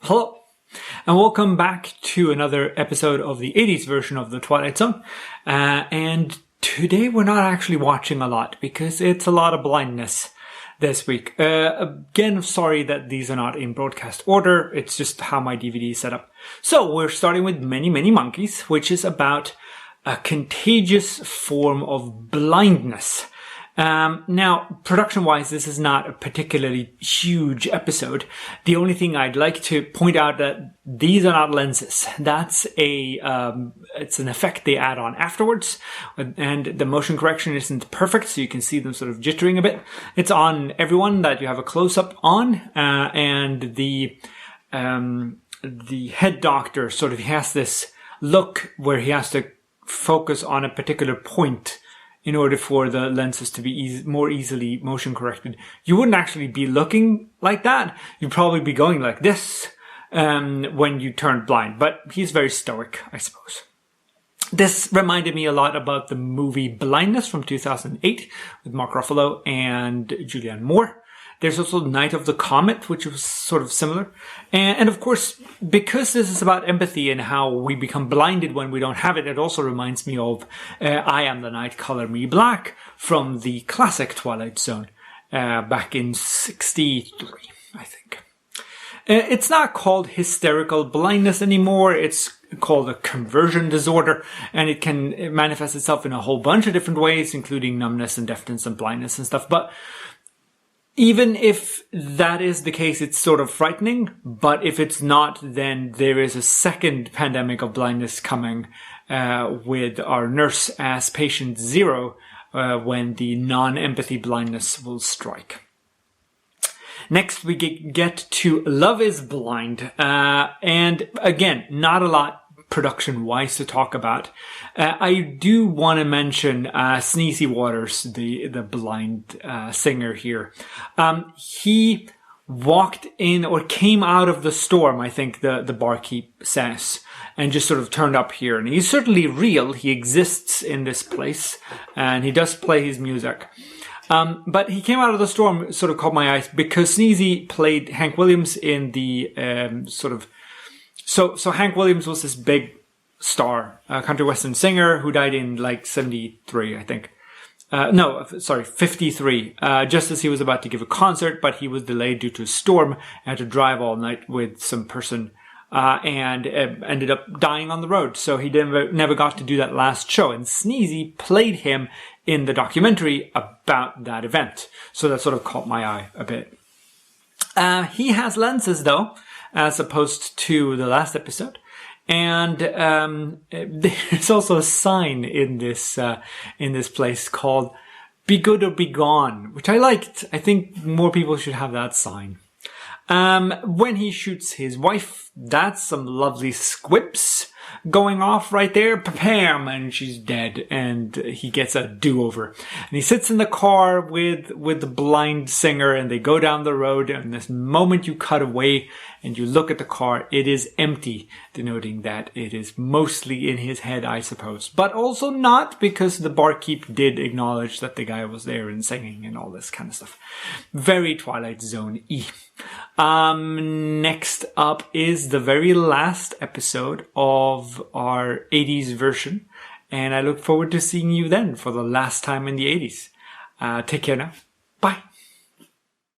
Hello, and welcome back to another episode of the 80s version of the Twilight Zone. And today we're not actually watching a lot because it's a lot of blindness this week. Again, sorry that these are not in broadcast order. It's just how my DVD is set up. So we're starting with Many, Many Monkeys, which is about a contagious form of blindness. Now, production-wise, this is not a particularly huge episode. The only thing I'd like to point out that these are not lenses. That's it's an effect they add on afterwards, and the motion correction isn't perfect, so you can see them sort of jittering a bit. It's on everyone that you have a close-up on, and the head doctor sort of has this look where he has to focus on a particular point in order for the lenses to be more easily motion corrected. You wouldn't actually be looking like that. You'd probably be going like this when you turn blind. But he's very stoic, I suppose. This reminded me a lot about the movie Blindness from 2008 with Mark Ruffalo and Julianne Moore. There's also Night of the Comet, which was sort of similar. And of course, because this is about empathy and how we become blinded when we don't have it, it also reminds me of I Am the Night, Color Me Black from the classic Twilight Zone back in 1963, I think. It's not called hysterical blindness anymore. It's called a conversion disorder, and it can manifest itself in a whole bunch of different ways, including numbness and deafness and blindness and stuff. But even if that is the case, it's sort of frightening. But if it's not, then there is a second pandemic of blindness coming with our nurse as patient zero when the non-empathy blindness will strike. Next, we get to Love is Blind. And again, not a lot production-wise to talk about. I do want to mention Sneezy Waters, the blind singer here. He walked in or came out of the storm, I think the barkeep says, and just sort of turned up here. And he's certainly real. He exists in this place, and he does play his music. But he came out of the storm, sort of caught my eyes, because Sneezy played Hank Williams in the So Hank Williams was this big star, country western singer who died in like 73, I think. 53. Just as he was about to give a concert, but he was delayed due to a storm and had to drive all night with some person, and ended up dying on the road. So he never got to do that last show. And Sneezy played him in the documentary about that event. So that sort of caught my eye a bit. He has lenses though, as opposed to the last episode. And there's also a sign in this place called "Be Good or Be Gone," which I liked. I think more people should have that sign. When he shoots his wife, that's some lovely squips going off right there. Pam, and she's dead, and he gets a do-over. And he sits in the car with the blind singer, and they go down the road, and this moment you cut away and you look at the car, it is empty, denoting that it is mostly in his head, I suppose. But also not, because the barkeep did acknowledge that the guy was there and singing and all this kind of stuff. Very Twilight Zone-y. Next up is the very last episode of our 80s version, and I look forward to seeing you then for the last time in the 80s. Take care now.